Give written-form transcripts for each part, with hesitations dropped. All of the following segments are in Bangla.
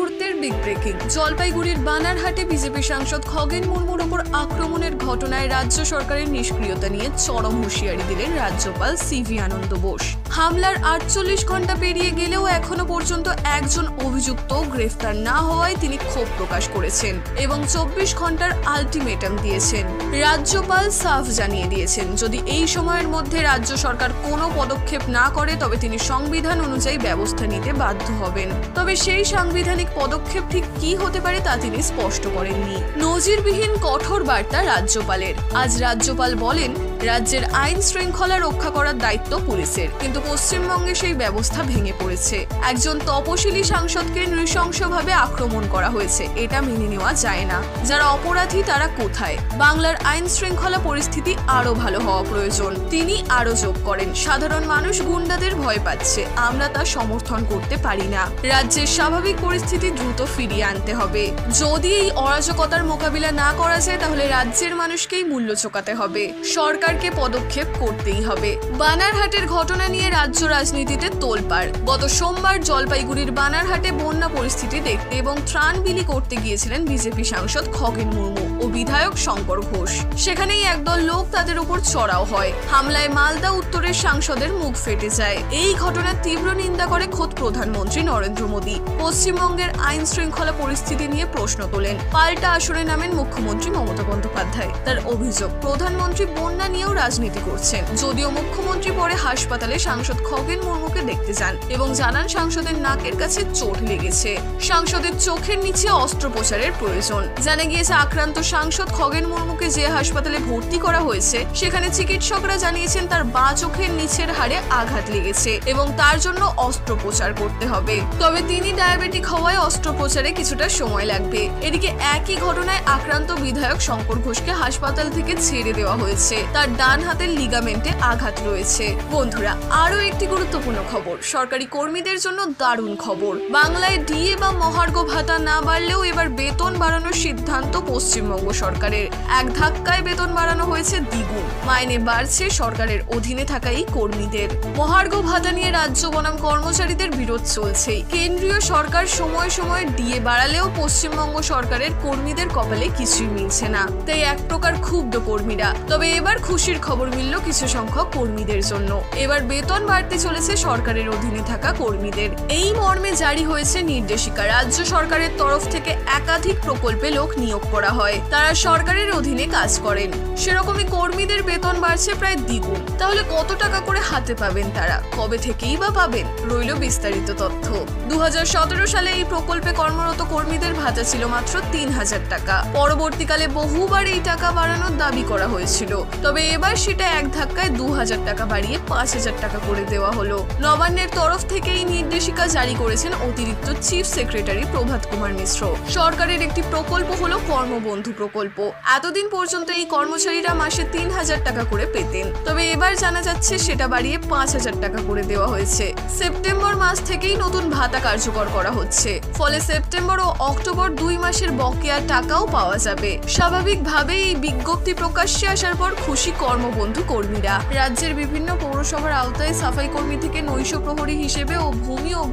মুহূর্তের বিগ ব্রেকিং। জলপাইগুড়ির বানারহাটে বিজেপি সাংসদ খগেন মুর্মুর ওপর আক্রমণের ঘটনায় রাজ্য সরকারের নিষ্ক্রিয়তা নিয়ে চরম হুঁশিয়ারি দিলেন রাজ্যপাল সিভি আনন্দ বোস। হামলার 48 ঘন্টা পেরিয়ে গেলেও এখনো পর্যন্ত একজন অভিযুক্ত গ্রেফতার না হওয়ায় তিনি ক্ষোভ প্রকাশ করেছেন এবং 24 ঘন্টার আলটিমেটাম দিয়েছেন। রাজ্যপাল সাফ জানিয়ে দিয়েছেন, যদি এই সময়ের মধ্যে রাজ্য সরকার কোনো পদক্ষেপ না করে তবে তিনি সংবিধান অনুযায়ী ব্যবস্থা নিতে বাধ্য হবেন। তবে সেই সাংবিধানিক পদক্ষেপ ঠিক কি হতে পারে তা তিনি স্পষ্ট করেননি। নজিরবিহীন কঠোর বার্তা রাজ্যপালের। আজ রাজ্যপাল বলেন, রাজ্যের আইন শৃঙ্খলা রক্ষা করার দায়িত্ব পুলিশের, কিন্তু পশ্চিমবঙ্গে সেই ব্যবস্থা ভেঙে পড়েছে। একজন তপশিলি সাংসদকে নৃশংসভাবে আক্রমণ করা হয়েছে, এটা মেনে নেওয়া যায় না। যারা অপরাধী তারা কোথায়? বাংলার আইন শৃঙ্খলা পরিস্থিতি আরো ভালো হওয়া প্রয়োজন। তিনি আরো যোগ করেন, সাধারণ মানুষ গুন্ডাদের ভয় পাচ্ছে, আমরা তা সমর্থন করতে পারি না। রাজ্যের স্বাভাবিক পরিস্থিতি দ্রুত ফিরিয়ে আনতে হবে। যদি এই অরাজকতার মোকাবিলা না করা যায় তাহলে রাজ্যের মানুষকেই মূল্য চোকাতে হবে। সরকারকে পদক্ষেপ করতেই হবে। বানারহাটের ঘটনা নিয়ে রাজ্য রাজনীতিতে তোলপাড়। গত সোমবার জলপাইগুড়ির বানারহাটে বন্যা পরিস্থিতি দেখতে এবং ত্রাণ বিলি করতে গিয়েছিলেন বিজেপি সাংসদ খগেন মুর্মু ও বিধায়ক শঙ্কর ঘোষ। সেখানেই একদল লোক তাদের উপর চড়াও হয়। হামলায় মালদা উত্তরের সাংসদের মুখ ফেটে যায়। এই ঘটনার তীব্র নিন্দা করে খোদ প্রধানমন্ত্রী নরেন্দ্র মোদী। পশ্চিমবঙ্গের আইন শৃঙ্খলা পরিস্থিতি নিয়ে প্রশ্ন তোলেন। পাল্টা আসরে নামেন মুখ্যমন্ত্রী মমতা বন্দ্যোপাধ্যায়। তার অভিযোগ, প্রধানমন্ত্রী বন্যা নিয়েও রাজনীতি করছেন। যদিও মুখ্যমন্ত্রী পরে হাসপাতালে সাংসদ খগেন মুর্মুকে দেখতে যান এবং জানান সাংসদের নাকের কাছে চোট লেগেছে, সাংসদের চোখের নিচে অস্ত্রোপচারের প্রয়োজন। জানা গিয়েছে, আক্রান্ত সাংসদ খগেন মুর্মুকে যে হাসপাতালে ভর্তি করা হয়েছে সেখানে চিকিৎসকরা জানিয়েছেন তার বাঁ চোখের নিচের হাড়ে আঘাত লেগেছে এবং তার জন্য অস্ত্রোপচার করতে হবে। তবে তিনি ডায়াবেটিক হওয়ায় অস্ত্রোপচারে কিছুটা সময় লাগবে। এদিকে একই ঘটনায় আক্রান্ত বিধায়ক শঙ্কর ঘোষকে হাসপাতাল থেকে ছেড়ে দেওয়া হয়েছে। তার ডান হাতের লিগামেন্টে আঘাত রয়েছে। বন্ধুরা, আরো একটি গুরুত্বপূর্ণ খবর, সরকারি কর্মীদের জন্য দারুণ খবর। বাংলায় ডিএ বা মহার্ঘ ভাতা না বাড়লেও এবার বেতন বাড়ানোর সিদ্ধান্ত পশ্চিমবঙ্গ সরকারের। এক ধাক্কায় বেতন বাড়ানো হয়েছে দ্বিগুণ। মাইনে বাড়ছে সরকারের অধীনে থাকা এই কর্মীদের। মহার্ঘ ভাতা নিয়ে রাজ্য বনাম কর্মচারীদের বিরোধ চলছে। কেন্দ্রীয় সরকার সময় সময় ডিএ বাড়ালেও পশ্চিমবঙ্গ সরকারের কর্মীদের কপালে কিছুই মিলছে না, তাই এক প্রকার ক্ষুব্ধ কর্মীরা। তবে এবার খুশির খবর মিলল কিছু সংখ্যক কর্মীদের জন্য। এবার বেতন বাড়তে চলেছে সরকারের অধীনে থাকা কর্মীদের। এই মর্মে জারি হয়েছে নির্দেশিকা। রাজ্য সরকারের তরফ থেকে একাধিক প্রকল্পে লোক নিয়োগ করা হয়, তারা সরকারের অধীনে কাজ করেন। সেরকমই কর্মীদের বেতন বাড়ছে প্রায় দ্বিগুণ। তাহলে কত টাকা করে হাতে পাবেন তারা? কবে থেকেই বা পাবেন? রইল বিস্তারিত তথ্য। 2017 সালে এই প্রকল্পে কর্মরত কর্মীদের ভাতা ছিল মাত্র 3000 টাকা। পরবর্তীকালে বহুবার এই টাকা বাড়ানোর দাবি করা হয়েছিল, তবে এবার সেটা এক ধাক্কায় 2000 টাকা বাড়িয়ে 5000 টাকা করে দেওয়া হলো। নবান্নের তরফ থেকে এই নির্দেশিকা জারি করেছেন অতিরিক্ত চিফ সেক্রেটারি প্রভাত কুমার মিশ্র। সরকারের একটি প্রকল্প হলো কর্মবন্ধু প্রকল্প। এতদিন পর্যন্ত এই কর্মচারীরা মাসে 3000 টাকা করে পেতেন, তবে এবার জানা যাচ্ছে সেটা বাড়িয়ে 5000 টাকা করে দেওয়া হয়েছে। সেপ্টেম্বর মাস থেকেই নতুন ভাতা কার্যকর করা হচ্ছে, ফলে সেপ্টেম্বর ও অক্টোবর 2 মাসের বকেয়া টাকাও পাওয়া যাবে। স্বাভাবিকভাবেই এই বিজ্ঞপ্তি প্রকাশ্যে আসার পর খুশি কর্মবন্ধু কর্মীরা। রাজ্যের বিভিন্ন পৌরসভার আওতায় সাফাই কর্মী থেকে নৈশ প্রহরী হিসেবে ও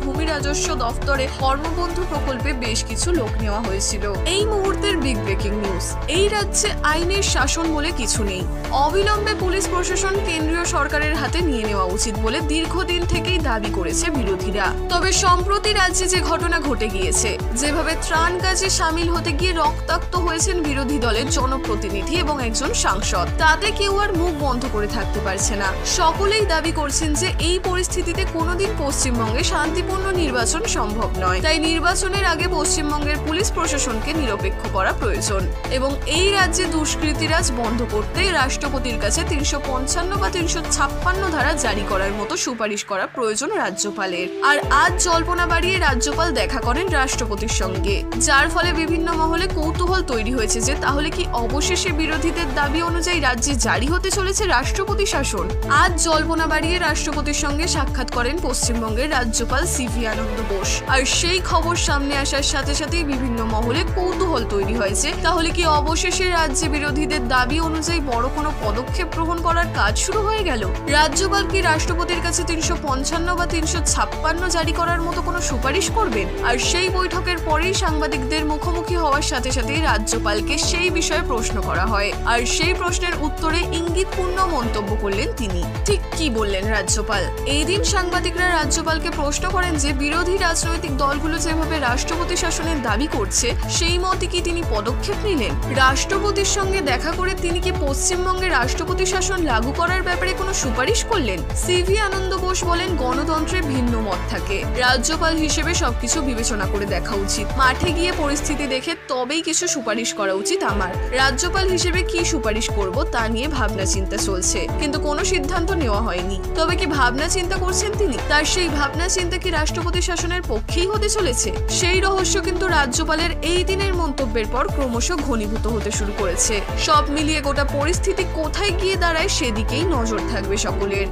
ভূমি রাজস্ব দফতরে কর্মবন্ধু প্রকল্পে বেশ কিছু লোক নেওয়া হয়েছিল। এই মুহূর্তের বিগ ব্রেকিং নিউজ, এই রাজ্যে আইনের শাসন বলে কিছু নেই। অবিলম্বে পুলিশ প্রশাসন কেন্দ্রীয় সরকারের হাতে নিয়ে নেওয়া উচিত বলে দীর্ঘদিন থেকেই দাবি করেছে বিরোধীরা। তবে সম্প্রতি রাজ্যে যে ঘটনা ঘটে গিয়েছে, যেভাবে ত্রাণ কাজে সামিল হতে গিয়ে রক্তাক্ত হয়েছেন বিরোধী দলের জনপ্রতিনিধি এবং একজন সাংসদ, তাতে কেউ আর মুখ বন্ধ করে থাকতে পারছে না। সকলেই দাবি করছেন যে এই পরিস্থিতিতে কোনোদিন পশ্চিমবঙ্গে শান্তিপূর্ণ নির্বাচন সম্ভব নয়। তাই নির্বাচনের আগে পশ্চিমবঙ্গের পুলিশ প্রশাসনকে নিরপেক্ষ করা প্রয়োজন এবং এই রাজ্যে দুষ্কৃতিরাজ বন্ধ করতে রাষ্ট্রপতির কাছে 355 বা 356 ধারা জারি করার মতো সুপারিশ করা প্রয়োজন রাজ্যপালের। আর আজ জল্পনা বাড়িয়ে রাজ্যপাল দেখা করেন রাষ্ট্রপতির সঙ্গে, যার ফলে বিভিন্ন মহলে কৌতূহল তৈরি হয়েছে যে তাহলে কি অবশেষে বিরোধীদের দাবি অনুযায়ী রাজ্যে জারি জারি হতে চলেছে রাষ্ট্রপতি শাসন। আজ জল্পনা বাড়িয়ে রাষ্ট্রপতির সঙ্গে সাক্ষাৎ করেন পশ্চিমবঙ্গের রাজ্যপাল সিভি আনন্দ বোস। আর সেই খবর সামনে আসার সাথে সাথেই বিভিন্ন মহলে কৌতূহল তৈরি হয়েছে, তাহলে কি অবশেষে রাজ্যে বিরোধীদের দাবি অনুযায়ী বড় কোনো পদক্ষেপ গ্রহণ করার কাজ শুরু হয়ে গেল? রাজ্যপাল কি রাষ্ট্রপতির কাছে 355 বা 356 জারি করার মতো কোনো সুপারিশ করবেন? আর সেই বৈঠকের পরেই সাংবাদিকদের মুখোমুখি হওয়ার সাথে সাথেই রাজ্যপালকে সেই বিষয়ে প্রশ্ন করা হয়। আর সেই প্রশ্নের উত্তরে ইঙ্গিতপূর্ণ মন্তব্য করলেন তিনি। ঠিক কি বললেন রাজ্যপাল? এই দিন সাংবাদিকরা রাজ্যপালকে প্রশ্ন করেন যে বিরোধী রাজনৈতিক দলগুলো যেভাবে রাষ্ট্রপতি শাসনের দাবি করছে, সেই মতে কি তিনি পদক্ষেপ নিলেন? রাষ্ট্রপতির সঙ্গে দেখা করে তিনি কি পশ্চিমবঙ্গে রাষ্ট্রপতি শাসন লাগু করার ব্যাপারে কোনো সুপারিশ করলেন? সিভি আনন্দ বোস বলেন, গণতন্ত্রে ভিন্ন মত থাকে, রাজ্যপাল হিসেবে সবকিছু বিবেচনা করে দেখা উচিত, মাঠে গিয়ে পরিস্থিতি দেখে তবেই কিছু সুপারিশ করা উচিত আমার। রাজ্যপাল হিসেবে কি সুপারিশ করব তা নিয়ে ভাবনা চিন্তা চলছে, কিন্তু কোনো সিদ্ধান্ত নেওয়া হয়নি। তবে কি ভাবনা চিন্তা করছেন তিনি? তার সেই ভাবনা চিন্তা কি রাষ্ট্রপতি শাসনের পক্ষেই হতে চলেছে? সেই রহস্য কিন্তু রাজ্যপালের এই দিনের মন্তব্যের পর ক্রমশ ঘনীভূত হতে শুরু করেছে। সব মিলিয়ে গোটা পরিস্থিতি কোথায় গিয়ে দাঁড়ায় সেদিকেই নজর থাকবে সকলের।